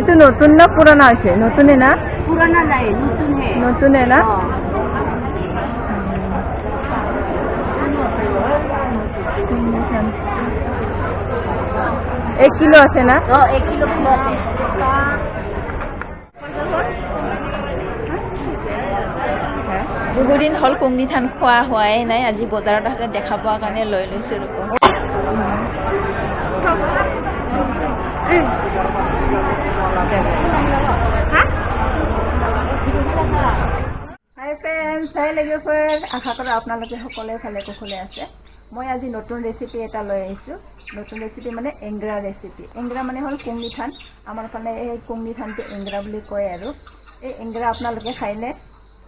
এইটো নতুন না পুরানা আছে? নতুনে না? पुराना नहीं, नतून है। নতুনে না? हाँ। 1 কিলো আছে না? 1 किलो किलो है। বহুদিন হ'ল কুংনি ধান খোৱা হোৱাই নাই, আজি বজাৰত হাতে দেখা পোৱাৰ কাৰণে লৈ লৈছোঁ ৰ'ব। হাই ফ্ৰেণ্ডছ, হাই লগৰবোৰ, আশা কৰোঁ আপোনালোকে সকলোৱে ভালে কুশলে আছে। মই আজি নতুন ৰেচিপি এটা লৈ আহিছোঁ। নতুন ৰেচিপি মানে এংগ্ৰা ৰেচিপি। এংগ্ৰা মানে হ'ল কুংনি ধান। আমাৰ ফালে এই কুংনি ধানটো এংগ্ৰা বুলি কয় আৰু এই এংগ্ৰা আপোনালোকে খায়নে?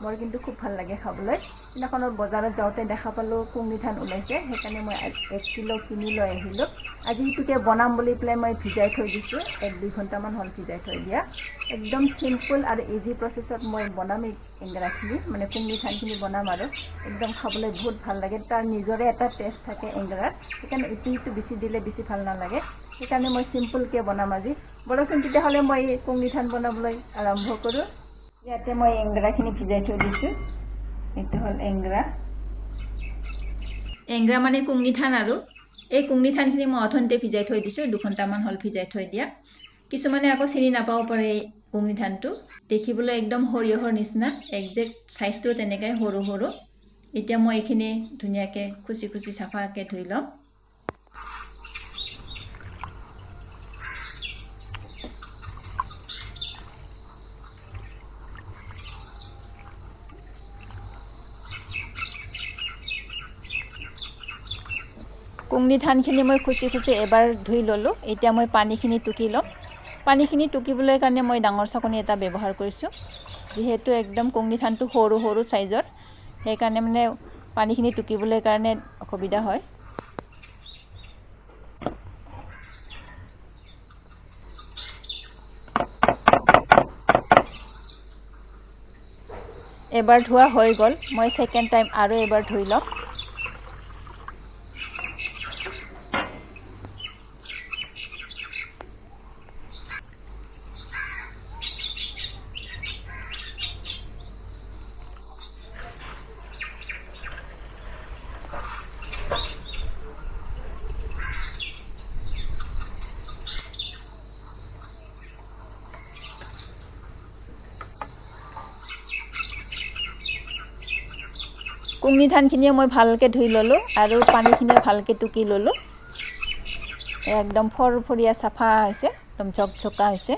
মোৰ কিন্তু খুব ভাল লাগে খাবলৈ। সেইদিনাখনত বজাৰত যাওঁতে দেখা পালোঁ কুংনি ধান ওলাইছে, সেইকাৰণে মই 1 কিলো কিনি লৈ আহিলোঁ। আজি সেইটোকে বনাম বুলি পেলাই মই ভিজাই থৈ দিছোঁ। 1-2 ঘণ্টামান হ'ল ভিজাই থৈ দিয়া। একদম চিম্পল আৰু ইজি প্ৰচেছত মই বনাম এই এংগ্ৰাখিনি, মানে কুংনি ধানখিনি বনাম আৰু একদম খাবলৈ বহুত ভাল লাগে। তাৰ নিজৰে এটা টেষ্ট থাকে এংগ্ৰাৰ, সেইকাৰণে ইটো বেছি দিলে বেছি ভাল নালাগে। সেইকাৰণে মই চিম্পলকৈ বনাম আজি। বলকচোন তেতিয়াহ'লে মই কুংনি ধান বনাবলৈ আৰম্ভ কৰোঁ। ইয়াতে মই এংগ্ৰাখিনি ভিজাই থৈ দিছোঁ। এইটো হ'ল এংগ্ৰা। এংগ্ৰা মানে কুংনি ধান আৰু এই কুংনি ধানখিনি মই অথনিতে ভিজাই থৈ দিছোঁ, 2 ঘণ্টামান হ'ল ভিজাই থৈ দিয়া। কিছুমানে আকৌ চিনি নাপাব পাৰে এই কুংনি ধানটো, দেখিবলৈ একদম সৰিয়হৰ নিচিনা, একজেক্ট চাইজটো তেনেকৈ সৰু সৰু। এতিয়া মই এইখিনি ধুনীয়াকৈ খুচি খুচি চাফাকৈ ধুই ল'ম। কুংনি ধানখিনি মই খুচি খুচি এবাৰ ধুই ল'লোঁ। এতিয়া মই পানীখিনি টুকি ল'ম। পানীখিনি টুকিবলৈ কাৰণে মই ডাঙৰ চাকনি এটা ব্যৱহাৰ কৰিছোঁ। যিহেতু একদম কুংনি ধানটো সৰু সৰু চাইজৰ, সেইকাৰণে মানে পানীখিনি টুকিবলৈ কাৰণে অসুবিধা হয়। এবাৰ ধোৱা হৈ গ'ল, মই ছেকেণ্ড টাইম আৰু এবাৰ ধুই ল'ম। কুংনি ধানখিনিও মই ভালকৈ ধুই ল'লোঁ আৰু পানীখিনিও ভালকৈ টুকি ল'লোঁ। একদম ফৰফৰীয়া চাফা হৈছে, একদম ঝকঝকা হৈছে।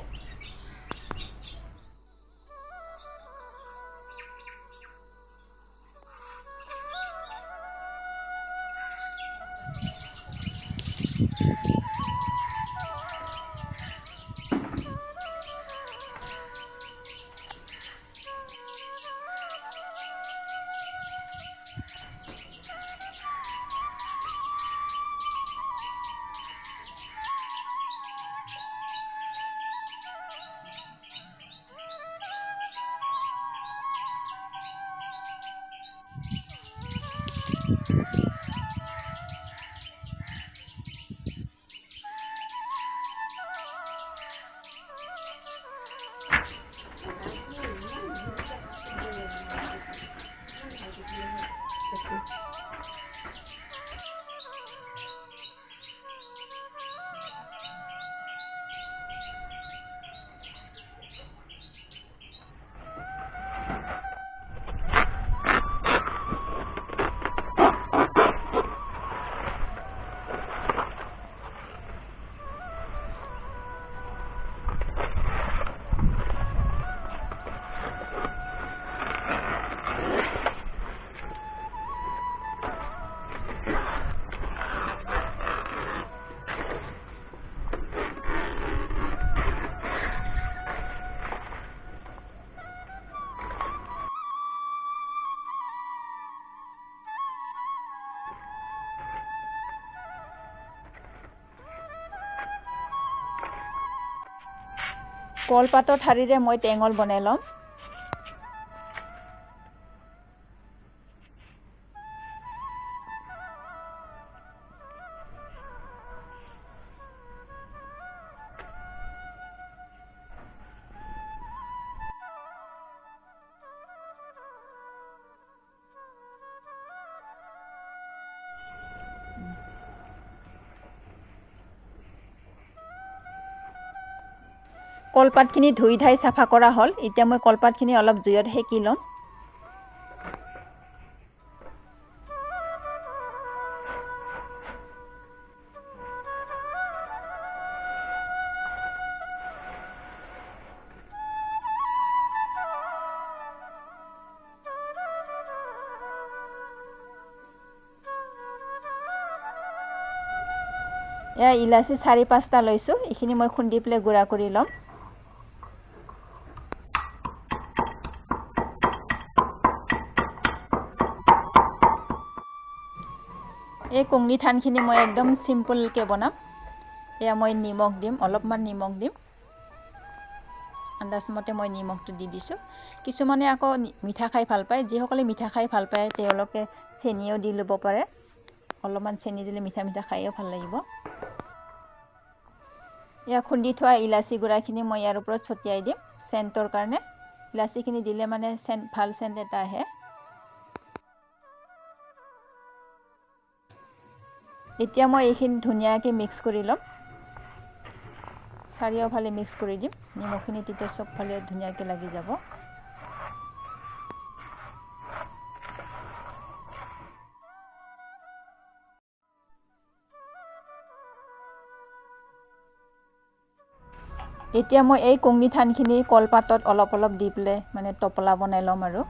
কলপাতৰ ঠাৰিৰে মই টেঙল বনাই ল'ম। কলপাতখিনি ধুই ধাই চাফা কৰা হ'ল। এতিয়া মই কলপাতখিনি অলপ জুইত সেকি ল'ম। এয়া ইলাচি 4-5টা লৈছোঁ। এইখিনি মই খুন্দি পেলাই গুড়া কৰি ল'ম। এই কুংনি ধানখিনি মই একদম চিম্পলকৈ বনাম। এয়া মই নিমখ দিম, অলপমান নিমখ দিম। আন্দাজমতে মই নিমখটো দি দিছোঁ। কিছুমানে আকৌ মিঠা খাই ভাল পায়। যিসকলে মিঠা খাই ভাল পায় তেওঁলোকে চেনিও দি ল'ব পাৰে। অলপমান চেনি দিলে মিঠা মিঠা খায়ো ভাল লাগিব। এয়া খুন্দি থোৱা ইলাচি গুড়াখিনি মই ইয়াৰ ওপৰত ছটিয়াই দিম চেণ্টৰ কাৰণে। ইলাচিখিনি দিলে মানে ভাল চেণ্ট এটা আহে। এতিয়া মই এইখিনি ধুনীয়াকৈ মিক্স কৰি ল'ম। চাৰিওফালে মিক্স কৰি দিম। নিমখখিনি তেতিয়া চবফালে ধুনীয়াকৈ লাগি যাব। এতিয়া মই এই কুংনি ধানখিনি কলপাতত অলপ অলপ দি পেলাই মানে টোপোলা বনাই ল'ম আৰু।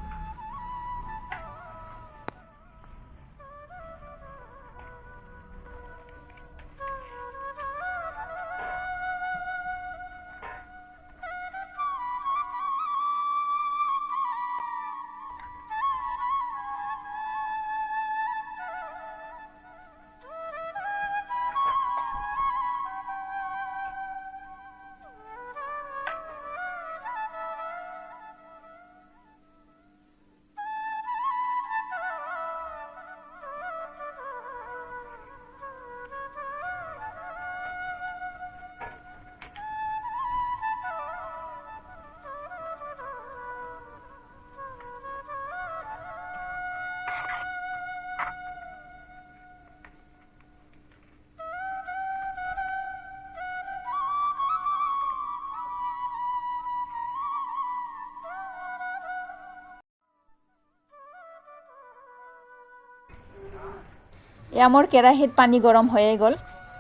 এয়া মোৰ কেৰাহীত পানী গৰম হৈয়ে গ'ল।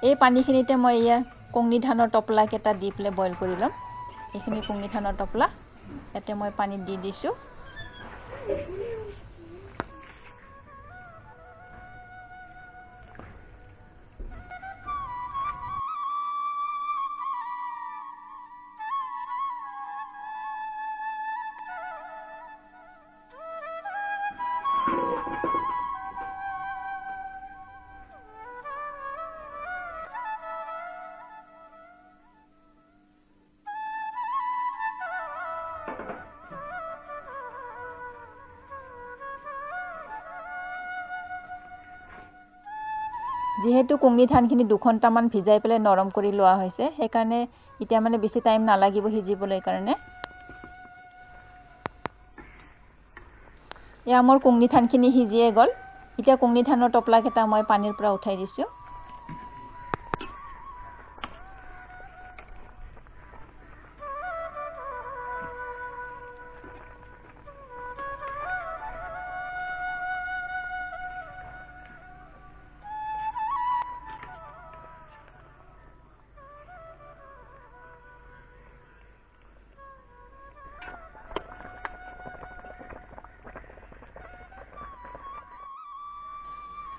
এই পানীখিনিতে মই এয়া কুংনি ধানৰ টোপোলাকেইটা দি পেলাই বইল কৰি ল'ম। এইখিনি কুংনি ধানৰ টোপোলা ইয়াতে মই পানীত দি দিছোঁ। যিহেতু কুংনি ধানখিনি 2 ঘণ্টামান ভিজাই পেলাই নৰম কৰি লোৱা হৈছে, সেইকাৰণে এতিয়া মানে বেছি টাইম নালাগিব সিজিবলৈ কাৰণে। এয়া মোৰ কুংনি ধানখিনি সিজিয়ে গ'ল। এতিয়া কুংনি ধানৰ টোপোলাকেইটা মই পানীৰ পৰা উঠাই দিছোঁ।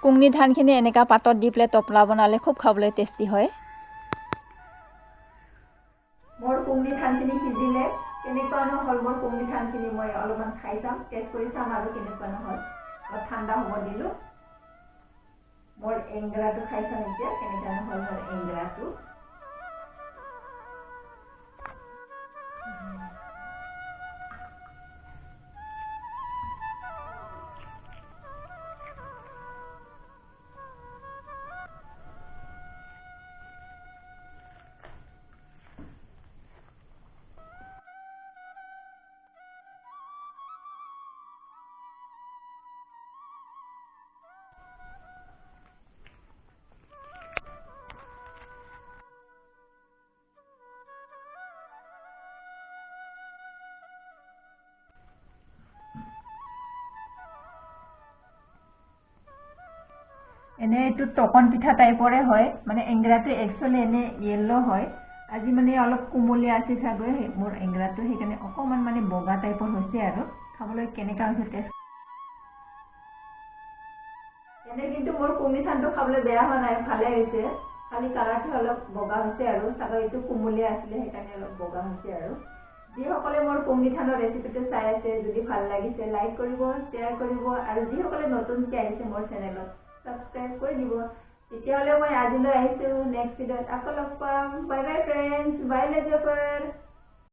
কুংনি ধানখিনি এনেকা পাতত দি পেলাই টোপোলা বনালে খুব খাবলৈ টেষ্টি হয়। মোৰ কুংনি ধানখিনি সিজিলে কেনেকুৱানো হ'ল মোৰ কুংনি ধানখিনি মই অলপমান খাই চাম, টেষ্ট কৰি চাম আৰু কেনেকুৱানো হ'ল। অলপ ঠাণ্ডা হ'ব দিলোঁ। মোৰ এংগ্ৰাটো খাই চাম এতিয়া কেনেকুৱানো হ'ল মোৰ এংগ্ৰাটো। এনে এইটো টকন পিঠা টাইপৰে হয় মানে এংগ্ৰাটো একচুৱেলি এনে য়েল্লো হয় আজি মানে অলপ কুমলীয়া আছে চাগৈ মোৰ এংগ্ৰাটো সেইকাৰণে অকণমান মানে বগা টাইপৰ হৈছে আৰু খাবলৈ কেনেকুৱা হৈছে টেষ্ট এনে কিন্তু মোৰ কুমনি ধানটো খাবলৈ বেয়া হোৱা নাই ভালে হৈছে খালি কালাৰটো অলপ বগা হৈছে আৰু চাগৈ এইটো কুমলীয়া আছিলে সেইকাৰণে অলপ বগা হৈছে আৰু যিসকলে মোৰ কুমনি ধানৰ ৰেচিপিটো চাই আছে যদি ভাল লাগিছে লাইক কৰিব শ্বেয়াৰ কৰিব আৰু যিসকলে নতুনকৈ আহিছে মোৰ চেনেলত ছাবস্ক্ৰাইব কৰি দিব তেতিয়াহ'লে মই আজিলৈ আহিছোঁ নেক্সট ভিডিঅ'ত আকৌ লগ পাম বাই বাই ফ্ৰেণ্ডছ বাই লেজাৰফাৰ